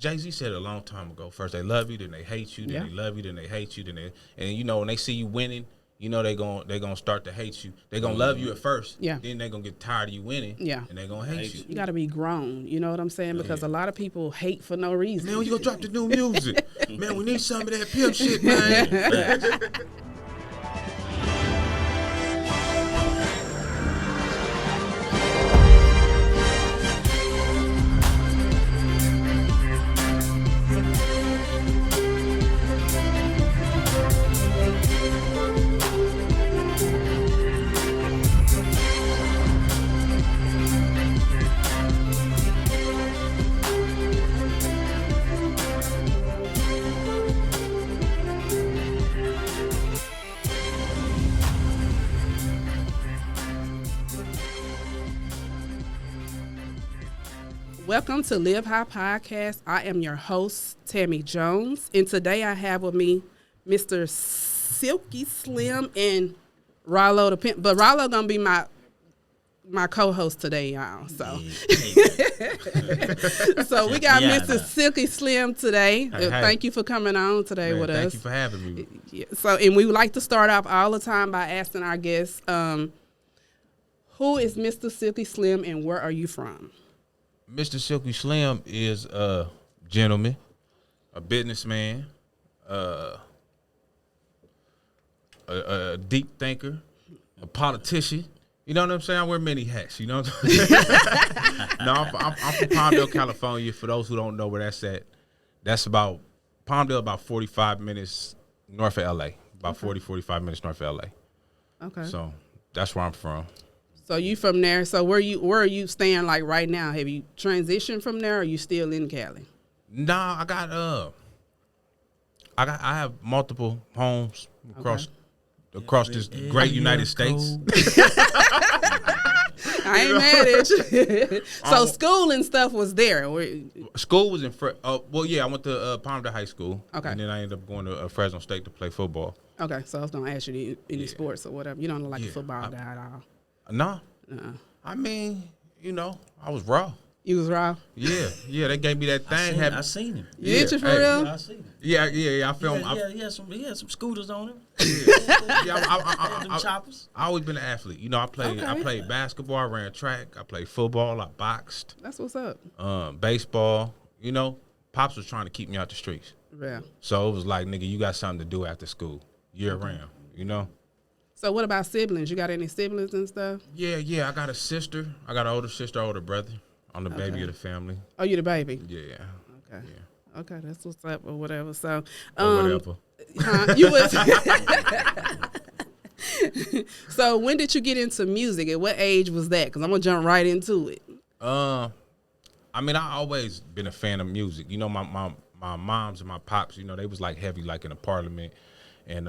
Jay-Z said it a long time ago. First they love you, then they hate you, then they love you, then they hate you, and when they see you winning, they gonna start to hate you. They gonna love you at first, then they gonna get tired of you winning, and they gonna hate you. You gotta be grown, you know what I'm saying? Because a lot of people hate for no reason. Man, when you gonna drop the new music? Man, we need some of that pimp shit, man. Welcome to Live High Podcast. I am your host, Tammy Jones, and today I have with me Mr. Silky Slim and Rollo the Pimp. But Rollo gonna be my co-host today, y'all. So, so we got Mr. Silky Slim today. Hey. Thank you for coming on today with us. Thank you for having me. Yeah. So, and we would like to start off all the time by asking our guests, who is Mr. Silky Slim and where are you from? Mr. Silky Slim is a gentleman, a businessman, a deep thinker, a politician. You know what I'm saying? I wear many hats. You know what I'm saying? No, I'm from Palmdale, California. For those who don't know where that's at, that's about Palmdale, about 45 minutes north of LA. About 45 minutes north of LA. Okay. So that's where I'm from. So you from there? So where are you staying like right now? Have you transitioned from there, or are you still in Cali? Nah, I have multiple homes across this great United States. I ain't mad at you. So school and stuff was there. School was in well, yeah, I went to Palmdale High School. Okay. And then I ended up going to Fresno State to play football. Okay, so I was gonna ask you any sports or whatever. You don't look like a football guy at all. No. I mean, I was raw. You was raw? Yeah. They gave me that thing. I seen him. Yeah. Did you for real? Yeah, I seen him. Yeah. I filmed. He had some scooters on him. I choppers. I always been an athlete. I played basketball. I ran track. I played football. I boxed. That's what's up. Baseball. Pops was trying to keep me out the streets. Yeah. So it was like, nigga, you got something to do after school, year round. So what about siblings? You got any siblings and stuff? Yeah. I got a sister. I got an older sister, older brother. I'm the baby of the family. Oh, you the baby? Yeah. Okay. Yeah. Okay, that's what's up or whatever. So, whatever. You was. So when did you get into music? At what age was that? Because I'm gonna jump right into it. I mean, I always been a fan of music. My moms and my pops. They was like heavy, like in the Parliament, and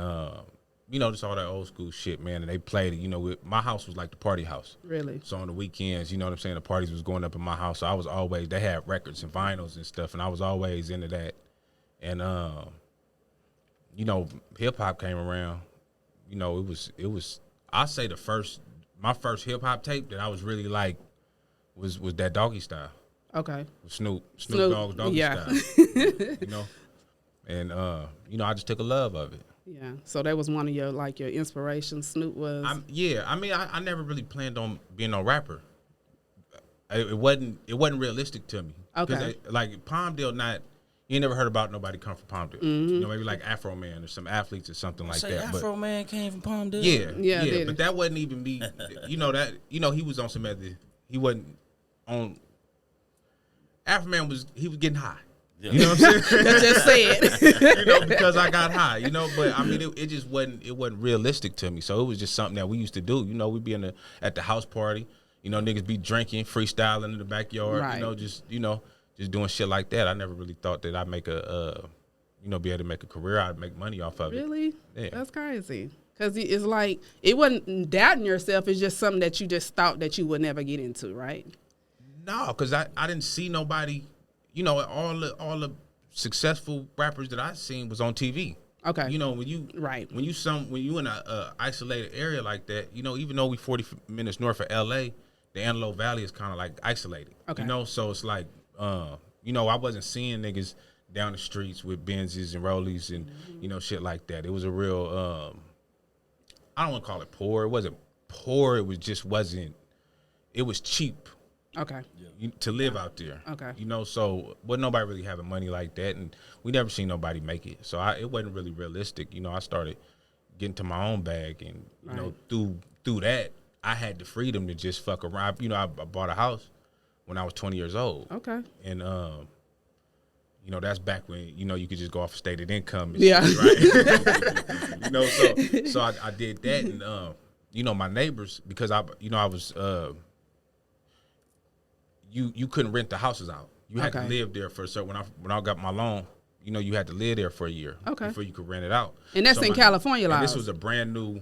just all that old school shit, man. And they played it. My house was like the party house. Really? So on the weekends, you know what I'm saying, the parties was going up in my house. So I was always, they had records and vinyls and stuff, and I was always into that. And hip hop came around. It was. I say my first hip hop tape that I was really like was that Doggy Style. Okay. Snoop Dogg's Doggy Style. And I just took a love of it. Yeah, so that was one of your inspirations. Snoop was. I never really planned on being no rapper. It wasn't realistic to me. Okay. Palmdale, you never heard about nobody come from Palmdale. Mm-hmm. Maybe like Afro Man or some athletes or something like that. Afro Man came from Palmdale. Yeah. But that wasn't even me. He was on some other. He wasn't on. Afro Man was getting high. Yeah. You know what I'm saying? That just said. Because I got high, but I mean, it just wasn't realistic to me. So it was just something that we used to do. We'd be at the house party, niggas be drinking, freestyling in the backyard, right. Just doing shit like that. I never really thought that I'd make be able to make a career, I'd make money off of it. Really? Yeah. That's crazy. Because it's like, it wasn't doubting yourself, it's just something that you just thought that you would never get into, right? No, because I didn't see nobody. All the successful rappers that I seen was on TV. Okay. When you in a isolated area like that, even though we 40 minutes north of LA, the Antelope Valley is kind of like isolated. Okay. So it's like You know, I wasn't seeing niggas down the streets with Benzes and Rollies and, you know, shit like that. It was a real, I don't want to call it poor. It wasn't poor. It was just wasn't, it was cheap. Okay. To live out there. Okay. You know, so wasn't nobody really having money like that, and we never seen nobody make it. So it wasn't really realistic. You know, I started getting to my own bag, and you know, through that, I had the freedom to just fuck around. You know, I bought a house when I was 20 years old. Okay. And you know, that's back when, you know, you could just go off of stated income and yeah. shit, right? You know, so I did that, and you know, my neighbors, because I was you couldn't rent the houses out. You had to live there for a certain. When I got my loan, you know, you had to live there for a year before you could rent it out. And that's in California laws. This was a brand new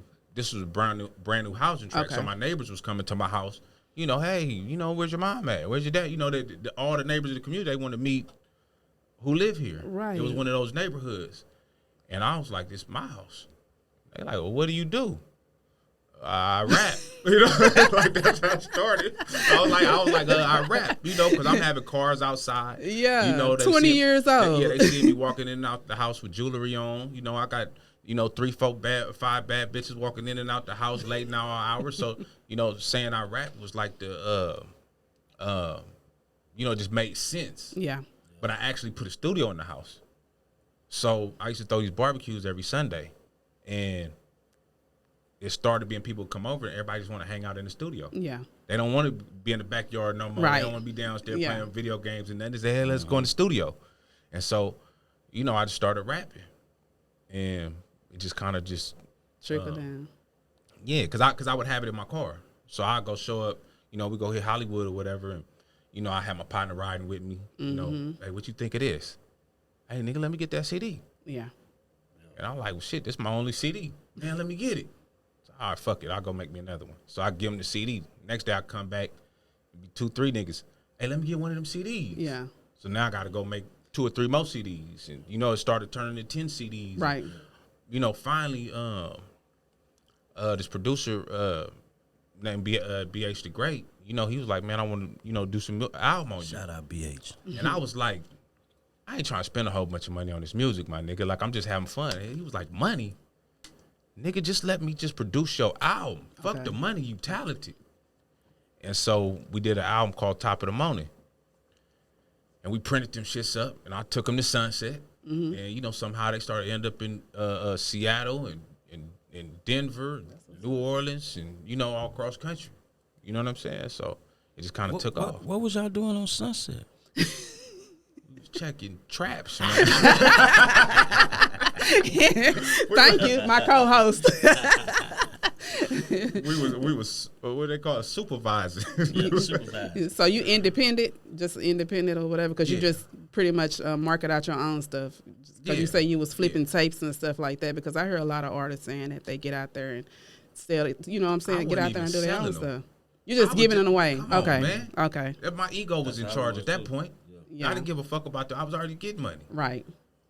housing tract. So my neighbors was coming to my house. You know, hey, you know, where's your mom at? Where's your dad? You know, all the neighbors in the community, they want to meet who live here. Right. It was one of those neighborhoods, and I was like, "This is my house." They like, "Well, what do you do?" I rap, you know, like that's how I started. I was like, I rap, you know, because I'm having cars outside. Yeah, you know, 20 years old. They see me walking in and out the house with jewelry on. You know, I got, you know, 5 bad bitches walking in and out the house late now hours. So, you know, saying I rap was like the, you know, just made sense. Yeah. But I actually put a studio in the house. So I used to throw these barbecues every Sunday, and it started being people come over and everybody just want to hang out in the studio. Yeah. They don't want to be in the backyard no more. Right. They don't want to be downstairs playing video games, and then they say, hey, let's go in the studio. And so, you know, I just started rapping, and it just kind of just trickled down. Yeah, because I would have it in my car. So I'd go show up, you know, we go hit Hollywood or whatever, and, you know, I had my partner riding with me, you know, hey, what you think it is? Hey, nigga, let me get that CD. Yeah. And I'm like, well, shit, this is my only CD. Man, let me get it. All right, fuck it. I'll go make me another one. So I give him the CD. Next day I come back, 2, 3 niggas. Hey, let me get one of them CDs. Yeah. So now I got to go make 2 or 3 more CDs. And, you know, it started turning to 10 CDs. Right. And, you know, finally, this producer named BH the Great, you know, he was like, man, I want to, you know, do some album on you. Shout out BH. And I was like, I ain't trying to spend a whole bunch of money on this music, my nigga. Like, I'm just having fun. And he was like, money? Nigga, just let me just produce your album. Fuck the money, you talented. And so we did an album called Top of the Morning. And we printed them shits up, and I took them to Sunset. And, you know, somehow they started to end up in Seattle and Denver, and New Orleans, and, you know, all across country. You know what I'm saying? So it just kind of took off. What was y'all doing on Sunset? Checking traps, man. Thank you, my co-host. we was what they call it, supervising. Supervisor. So you just independent or whatever, because you just pretty much market out your own stuff. Because you say you was flipping tapes and stuff like that. Because I hear a lot of artists saying that they get out there and sell it. You know what I'm saying? Get out there and do their own stuff. You're just giving it away. Okay. Man. Okay. My ego was in charge at that point. Yeah. I didn't give a fuck about that. I was already getting money. Right.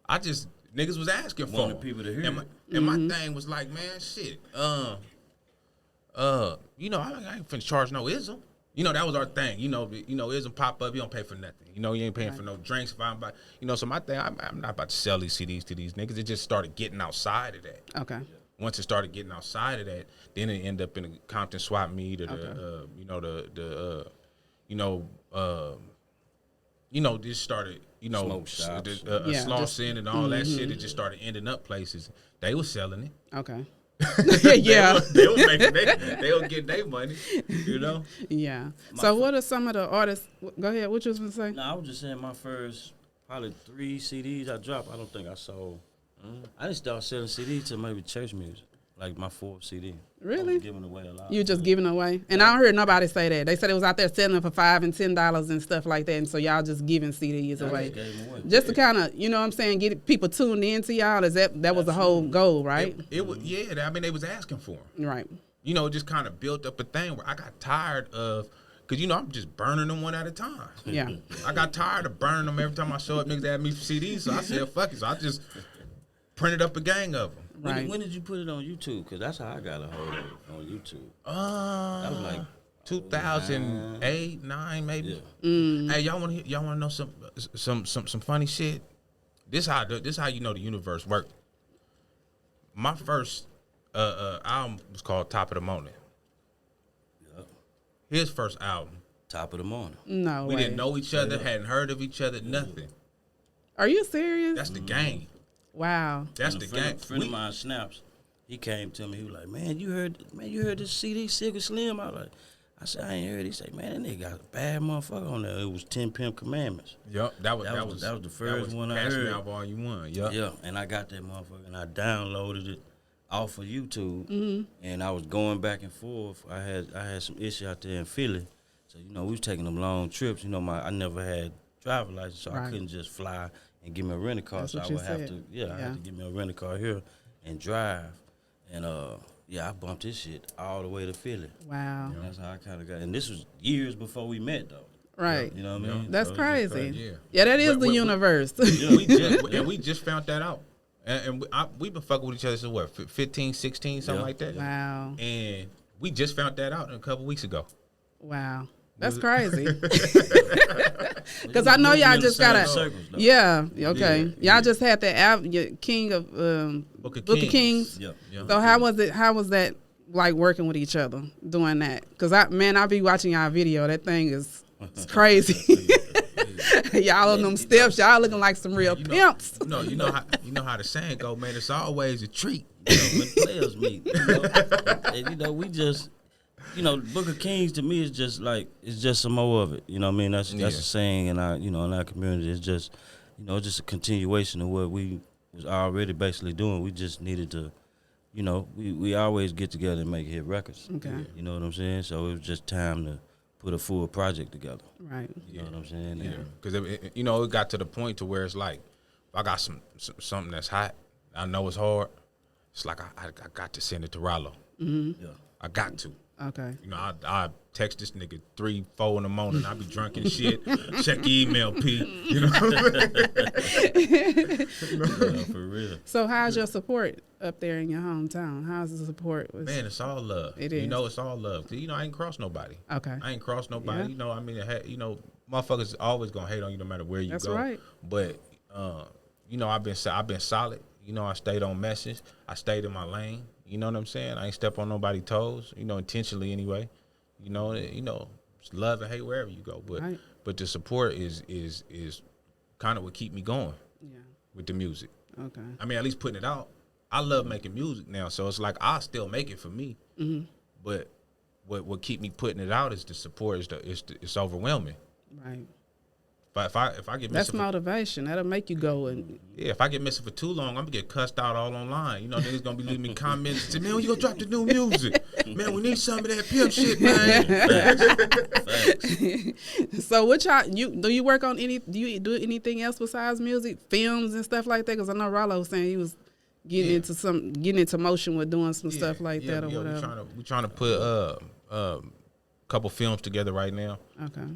I just niggas was asking for Wanted people to hear it. And my thing was like, man, shit. You know, I ain't finna charge no ism. You know, that was our thing. You know, ism pop up, you don't pay for nothing. You know, you ain't paying for no drinks if I'm you know, so my thing, I'm not about to sell these CDs to these niggas. It just started getting outside of that. Okay. Once it started getting outside of that, then it ended up in a Compton swap meet or the this started, you know, Smoke shops. Slauson and all that shit. It just started ending up places. They was selling it. Okay. Yeah. they was getting their money, you know? Yeah. So what are some of the artists? Go ahead. What you was going to say? No, I was just saying my first probably 3 CDs I dropped. I don't think I sold. I didn't start selling CDs to maybe church music. Like my 4th CD. Really? I was giving away a lot. You just giving away? And I don't hear nobody say that. They said it was out there selling for $5 and $10 and stuff like that. And so y'all just giving CDs away. Just to kind of, you know what I'm saying, get people tuned in to y'all. Is that was the whole goal, right? It was, yeah. I mean, they was asking for them. Right. You know, it just kind of built up a thing where I got tired of, because, you know, I'm just burning them one at a time. Yeah. I got tired of burning them every time I show up. Niggas ask me for CDs. So I said, fuck it. So I just printed up a gang of them. Right. When did you put it on YouTube? Because that's how I got a hold of it, on YouTube. That was like, 2008, 9 maybe. Yeah. Hey, y'all want to know some funny shit? This how you know the universe work. My first album was called Top of the Morning. Yep. His first album. Top of the morning. No We way. didn't know each other, hadn't heard of each other, nothing. Are you serious? That's the game. Wow. That's And the a friend, game. friend of mine, Snaps, he came to me. He was like, "Man, you heard this CD, Silky Slim?" I said, "I ain't heard it." He said, "Man, that nigga got a bad motherfucker on there. It was 10 Pimp Commandments." Yep, that was the first one I Pass Me heard. Out Volume 1. Yep. Yeah, and I got that motherfucker, and I downloaded it off of YouTube, and I was going back and forth. I had some issue out there in Philly, so we was taking them long trips. I never had driver license, so I couldn't just fly and give me a rental car. That's So what I you would have said. to, I had to give me a rental car here and drive, and I bumped this shit all the way to Philly. Wow. And that's how I kind of got. And this was years before we met, though. Right. You know what I mean? That's So it's just crazy. Yeah. Yeah, that is But- the but- universe. we just found that out. And we've been fucking with each other since what, 15, 16, something Yeah. like that? Wow. And we just found that out a couple weeks ago. Wow. That's crazy. Because I know y'all just gotta. Circles, though. Yeah. Okay. Yeah. Y'all just had the your King of Book of Book of Kings. Yeah. Yeah. So how was it? How was that like working with each other doing that? Because I be watching y'all video. That thing is it's crazy. Y'all on them steps. Y'all looking like some real pimps. You know how the saying go, man. It's always a treat. When players meet, and we just, Book of Kings to me is just like it's just some more of it. You know what I mean? That's a saying in our in our community. It's just just a continuation of what we was already basically doing. We just needed to, we always get together and make hit records. Okay. You know what I'm saying? So it was just time to put a full project together. Right. You know what I'm saying? Yeah, because it got to the point to where it's like, if I got something that's hot, I know it's hard. It's like I got to send it to Rollo. Mm-hmm. Yeah. I got to. Okay. I text this nigga 3, 4 in the morning. I be drunk and shit. Check your email, P. You know. Yeah, for real. So how's your support up there in your hometown? How's the support? Man, it's all love. It is. It's all love. 'Cause, I ain't crossed nobody. Okay. I ain't crossed nobody. Yeah. Motherfuckers always gonna hate on you no matter where you That's go. right. But I've been solid. I stayed on message. I stayed in my lane. You know what I'm saying? I ain't step on nobody's toes. Intentionally anyway. It's love and hate wherever you go. But Right. but the support is kind of what keep me going Yeah. with the music. Okay. I mean, at least putting it out. I love making music now, so it's like I still make it for me. Mm-hmm. But what keep me putting it out is the support. It's overwhelming. Right. But if I get That's missing, motivation. That'll make you go and if I get missing for too long, I'm gonna get cussed out all online. Niggas gonna be leaving me comments and say, "Man, when you gonna drop the new music? Man, we need some of that pimp shit, man." So what y'all do you work on do you do anything else besides music, films and stuff like that? Because I know Rollo was saying he was getting into motion with doing some stuff like that or whatever. We trying to put a couple films together right now. Okay.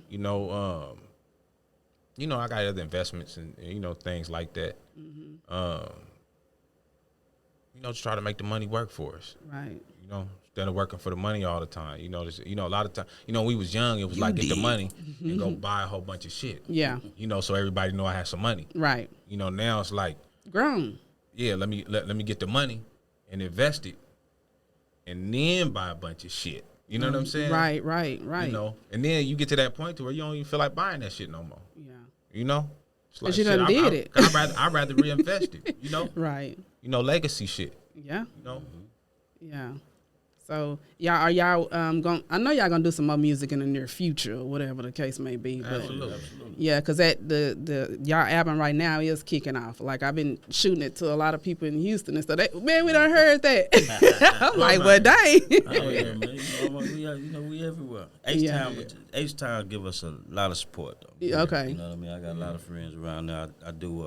I got other investments and things like that. Mm-hmm. Just try to make the money work for us. Right. Instead of working for the money all the time. A lot of time. When we was young, it was like get the money and go buy a whole bunch of shit. Yeah. So everybody know I had some money. Right. Now it's like, Grown. yeah, let me get the money and invest it, and then buy a bunch of shit. You know what I'm saying? Right. And then you get to that point to where you don't even feel like buying that shit no more. Yeah. It's like, you done did it. I'd rather reinvest it. Right. Legacy shit. Yeah. You know. Yeah. So are y'all going? I know y'all gonna do some more music in the near future, or whatever the case may be. But Absolutely. yeah, because the y'all album right now is kicking off. Like I've been shooting it to a lot of people in Houston and stuff. We done heard that. I'm like, well, dang. Oh yeah, man. We everywhere. H-Town give us a lot of support though. Yeah, okay. You know what I mean? I got a lot of friends around there. I do.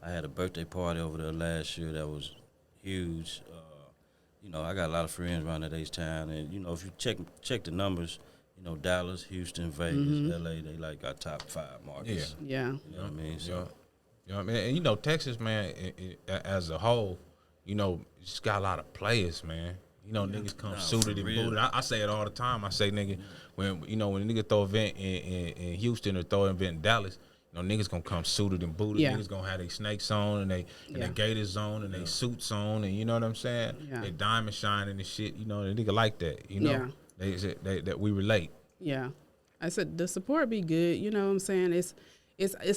I had a birthday party over there last year that was huge. I got a lot of friends around at H-Town, and if you check the numbers, Dallas, Houston, Vegas, LA, they like our top 5 markets. Yeah. You know what I mean? So, man, and Texas, man, as a whole, it's got a lot of players, man. You know, niggas come suited and booted. I say it all the time. I say, nigga, when a nigga throw an event in Houston or throw an event in Dallas, you know, niggas gonna come suited and booted. Yeah. Niggas gonna have their snakes on and their gators on and their suits on, and you know what I'm saying? Yeah. They diamond shining and shit. You know, the nigga like that. You know, they that we relate. Yeah. I said the support be good. You know what I'm saying? It's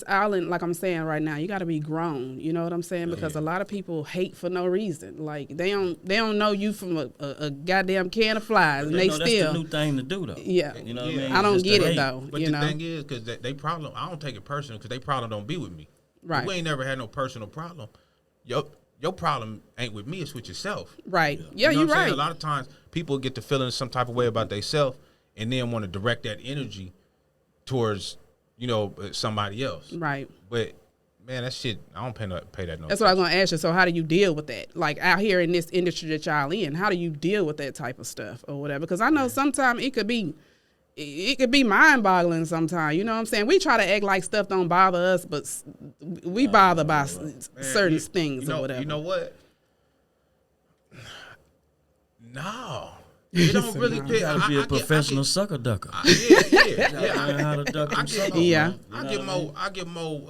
all in, like I'm saying right now, you got to be grown. You know what I'm saying? Because a lot of people hate for no reason. Like they don't know you from a goddamn can of flies, and they that's still the new thing to do though. Yeah. You know what I mean? I don't Just get to it hate. though. But you the know? thing is, because they problem, I don't take it personal because they problem don't be with me. Right. We ain't never had no personal problem. Your problem ain't with me, it's with yourself. Right. Yeah, you know you're what I'm saying? right. A lot of times people get to feeling some type of way about themselves and then want to direct that energy towards, you know, somebody else. Right. But man, that shit, I don't pay that no. That's what I was gonna ask you. So how do you deal with that? Like out here in this industry that y'all in, how do you deal with that type of stuff or whatever? Because I know sometimes it could be mind-boggling sometimes. You know what I'm saying? We try to act like stuff don't bother us, but we bother by certain things or whatever. You know what? No. It don't really You gotta be a professional sucker ducker. Yeah. Learn how to duck and sucker. Yeah. I get more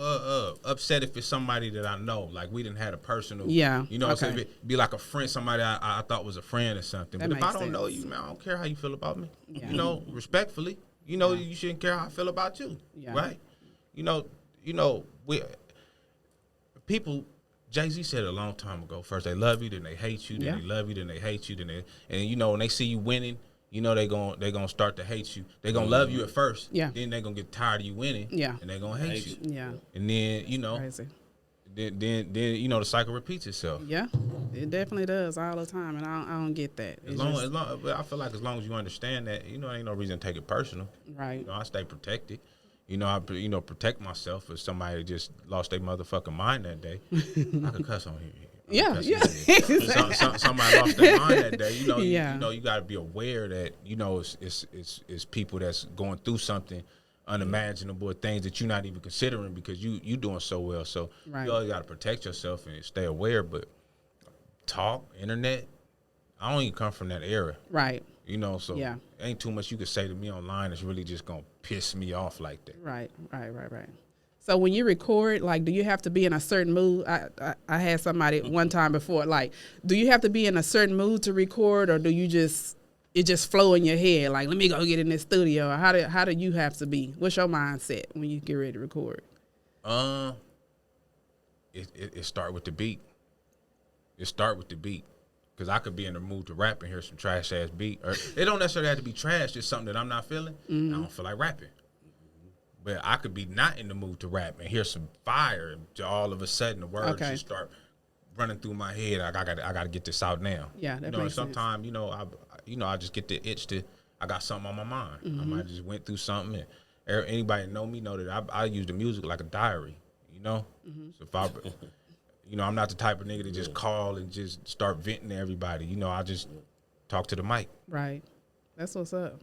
upset if it's somebody that I know. Like we didn't have a personal. Yeah, You know, okay. so it be like a friend, somebody I thought was a friend or something. That But if I makes don't know sense. you, man, I don't care how you feel about me. Yeah. You know, respectfully. You know, you shouldn't care how I feel about you. Yeah. Right? You know, people. Jay-Z said it a long time ago. First they love you, then they hate you, then they love you, then they hate you, and you know when they see you winning, you know they gonna start to hate you. They gonna love you at first, then they gonna get tired of you winning, and they gonna hate you. Yeah. And then you know, Crazy. then you know the cycle repeats itself. Yeah, it definitely does all the time, and I don't get that. As long, but I feel like as long as you understand that, you know, ain't no reason to take it personal. Right. You know, I stay protected. You know, I protect myself if somebody just lost their motherfucking mind that day. I could cuss on here. Somebody lost their mind that day. You know, you got to be aware that it's people that's going through something unimaginable, things that you're not even considering because you doing so well. So you always got to protect yourself and stay aware. But talk, internet, I don't even come from that era. Right. You know, so ain't too much you could say to me online that's really just gonna piss me off like that. Right. So when you record, like, do you have to be in a certain mood? I had somebody one time before, like, do you have to be in a certain mood to record, or do you it just flow in your head? Like, let me go get in this studio. Or how do you have to be? What's your mindset when you get ready to record? It start with the beat. Because I could be in the mood to rap and hear some trash-ass beat. Or it don't necessarily have to be trash, just something that I'm not feeling. I don't feel like rapping. But I could be not in the mood to rap and hear some fire, and all of a sudden the words just start running through my head. Like, I got to get this out now. Yeah, that makes sense. Sometimes, I just get the itch to, I got something on my mind. I might just went through something. And anybody that know me know that I use the music like a diary, you know? So if I... I'm not the type of nigga to just call and just start venting to everybody. You know, I just talk to the mic. Right. That's what's up.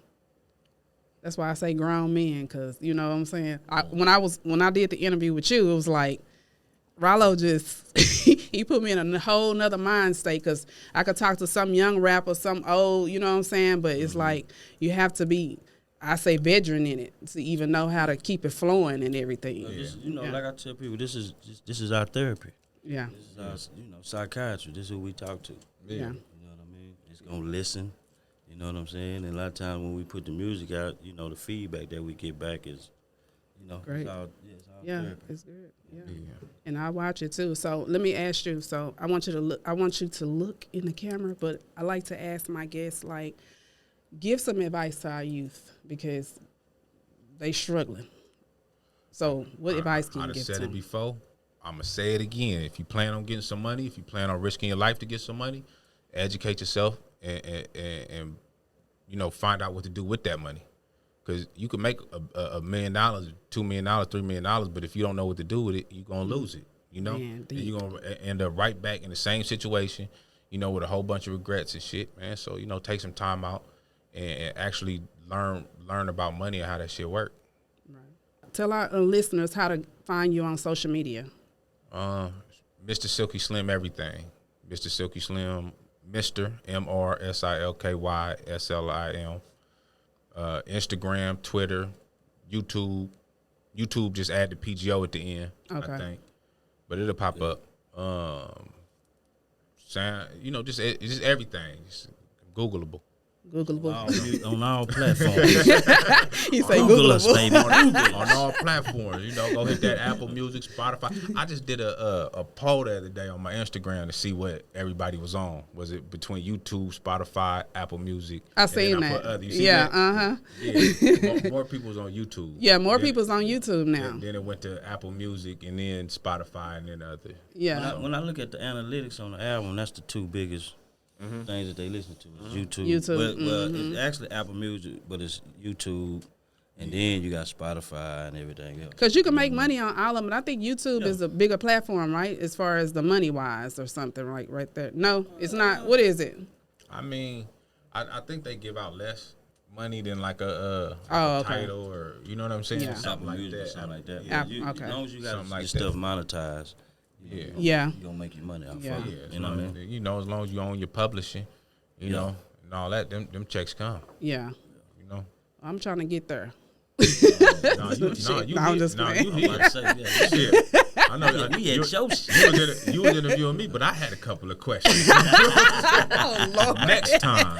That's why I say grown men, because, you know what I'm saying? When I did the interview with you, it was like, Rollo just, he put me in a whole nother mind state, because I could talk to some young rapper, some old, you know what I'm saying? But it's like, you have to be, I say, veteran in it to even know how to keep it flowing and everything. Like I tell people, this is our therapy. Yeah. This is our, psychiatry. This is who we talk to. Yeah. You know what I mean? It's going to listen. You know what I'm saying? And a lot of times when we put the music out, the feedback that we get back is, great. It's our therapy. It's good. Yeah. And I watch it too. So let me ask you. So I want you to look in the camera, but I like to ask my guests, like, give some advice to our youth because they struggling. So what advice can you give to them? I said it before. I'm going to say it again. If you plan on getting some money, if you plan on risking your life to get some money, educate yourself and find out what to do with that money. Because you can make $1 million, $2 million, $3 million, but if you don't know what to do with it, you're going to lose it, and you're going to end up right back in the same situation, with a whole bunch of regrets and shit, man. So, take some time out and actually learn about money and how that shit work. Right. Tell our listeners how to find you on social media. Mr. Silky Slim everything. Mr. Silky Slim Mr. MrSilkyslim. Instagram, Twitter, YouTube. YouTube just add the PGO at the end, Okay. I think, but it'll pop up. Sound, just everything. Just Googleable. Googleable. On all platforms. He say Google us, Googleable. baby. On all platforms, go hit that Apple Music, Spotify. I just did a poll the other day on my Instagram to see what everybody was on. Was it between YouTube, Spotify, Apple Music? I seen that. You see Yeah, that? Yeah, more people was on YouTube. Yeah, more people's on YouTube now. Then it went to Apple Music, and then Spotify, and then other. Yeah. When I look at the analytics on the album, that's the two biggest things that they listen to is YouTube. YouTube, Well, it's actually Apple Music, but it's YouTube, and then you got Spotify and everything else. Because you can make money on all of them. I think YouTube is a bigger platform, right? As far as the money-wise or something, like right there. No, it's not. What is it? I mean, I think they give out less money than like a okay. title or you know what I'm saying, Yeah. something like Music or that. something like that. Yeah. As long as you got Something like your stuff monetized, Yeah. Yeah. you gonna make your money off Yeah. of Yeah, it. You know what I mean? as long as you own your publishing, you know, and all that, them checks come. Yeah. You know. I'm trying to get there. You I'm just playing. you I'm need about to say, yeah, shit. I know we had your shit. you was interviewing me, but I had a couple of questions. Oh, Lord. Next time.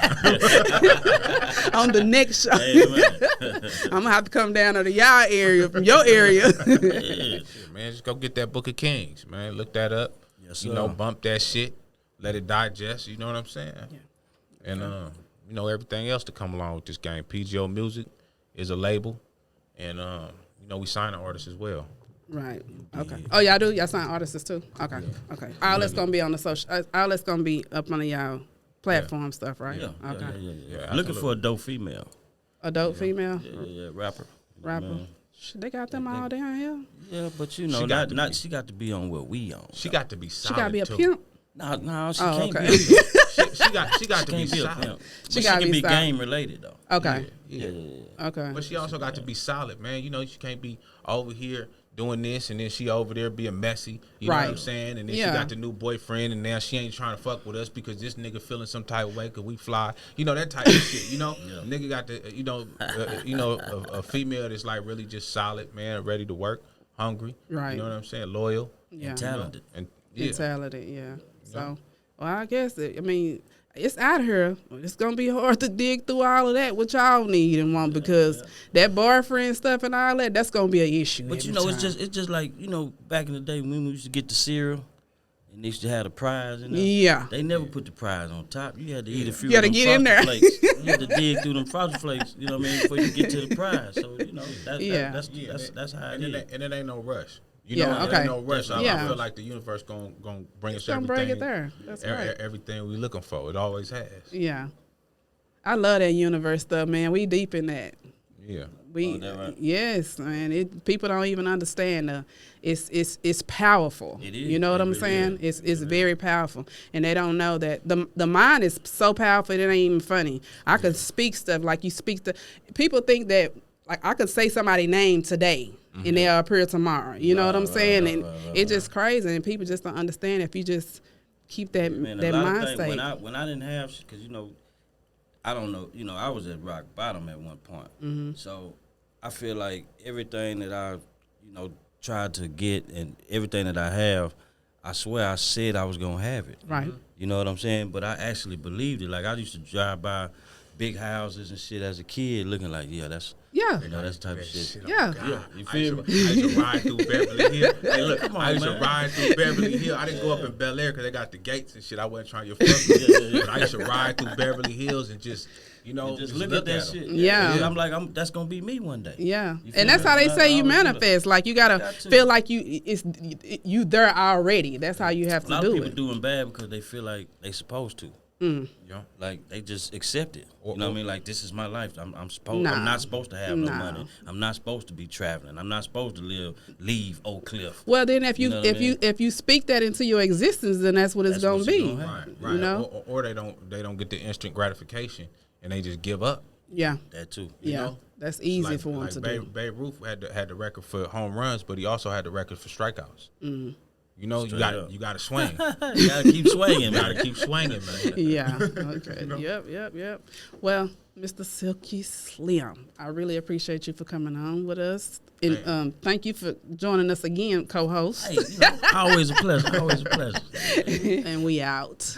On the next show. Hey, man. I'm going to have to come down to the y'all area from your area. Shit, man, just go get that Book of Kings, man. Look that up. Yes, sir. Bump that shit. Let it digest. You know what I'm saying? Yeah. And everything else to come along with this game. PGO Music is a label, and we sign artists as well. Right. Okay. Oh, y'all do? Y'all sign artists too? Okay. Yeah. Okay. All that's going to be on the social, all that's going to be up on y'all platform stuff, right? Yeah, Okay. Yeah, Looking for a dope female. Adult female? Yeah, rapper. Rapper? Man. Shit, they got them all down here? Yeah, but She got to be- she got to be on what we on. She got to be She solid. got to be a too. pimp? No, she Oh, can't okay. be. She got to be Can't be a solid. pimp. She She gotta can be be solid. game related though. Okay. Yeah. Okay. But she also got to be solid, man. She can't be over here doing this and then she over there being messy. You know what I'm Right. saying? And then Yeah. she got the new boyfriend and now she ain't trying to fuck with us because this nigga feeling some type of way because we fly. That type of shit. Nigga got the a female that's like really just solid, man, ready to work, hungry. Right. You know what I'm saying? Loyal. Yeah. And talented. And And talented, yeah. So, well, I guess, it's out here. It's going to be hard to dig through all of that, what y'all need and want, because that boyfriend stuff and all that, that's going to be an issue. But every it's time. just like, back in the day when we used to get the cereal and they used to have the prize in there. Yeah. They never put the prize on top. You had to eat a few You had of to them get in there. Frosted Flakes. You had to dig through them Frosted Flakes, you know what I mean, before you get to the prize. So, that's how it is. And it ain't no rush. It okay. ain't no rush. I Yeah. feel like the universe gonna bring us Gonna everything. bring it there. That's right. Everything we looking for. It always has. Yeah. I love that universe stuff, man. We deep in that. Yeah. We that right? Yes, man. People don't even understand. It's powerful. It is. You know what It I'm really saying? is. It's very powerful, and they don't know that the mind is so powerful. It ain't even funny. I could speak stuff like you speak to. People think that like I could say somebody's name today. And they'll appear tomorrow. You know what I'm saying? And it's just crazy, and people just don't understand if you just keep that Man, that a lot of mindset. things, when I didn't have, because I don't know, I was at rock bottom at one point. So I feel like everything that I, tried to get and everything that I have, I swear I said I was gonna have it. Right. You know what I'm saying? But I actually believed it. Like I used to drive by big houses and shit as a kid, looking like, that's Yeah. that's the type of shit. Yeah. You I feel used me? to ride through Beverly Hills. Hey, look, Come on, I used to man. ride through Beverly Hills. I didn't go up in Bel Air because they got the gates and shit. I wasn't trying to fuck with it. But I used to ride through Beverly Hills and just, Just look at that them. shit. Yeah. And I'm like, that's gonna be me one day. Yeah, You feel and that's me? how they I say you always do that. manifest. Like you gotta Got to. feel like you there already. That's how you have A to lot of do people it. doing bad because they feel like they supposed to. Yeah. Like they just accept it. Or- You know what I mean? Like this is my life. I'm Nah. I'm not supposed to have no Nah. money. I'm not supposed to be traveling. I'm not supposed to leave Oak Cliff. Well, then if you know what I mean? if you speak that into your existence, then that's what it's That's gonna what be. you gonna have. Right. You know? Or they don't get the instant gratification and they just give up. Yeah, That too. yeah, know? that's easy Like- for them like to Babe, do. Babe Ruth had the record for home runs, but he also had the record for strikeouts. You You know, Straight you got to swing. You gotta keep swinging, You man. got to keep swinging, man. Yeah. Okay. Yep. Well, Mr. Silky Slim, I really appreciate you for coming on with us. And thank you for joining us again, co-host. Hey, always a pleasure. Always a pleasure. And we out.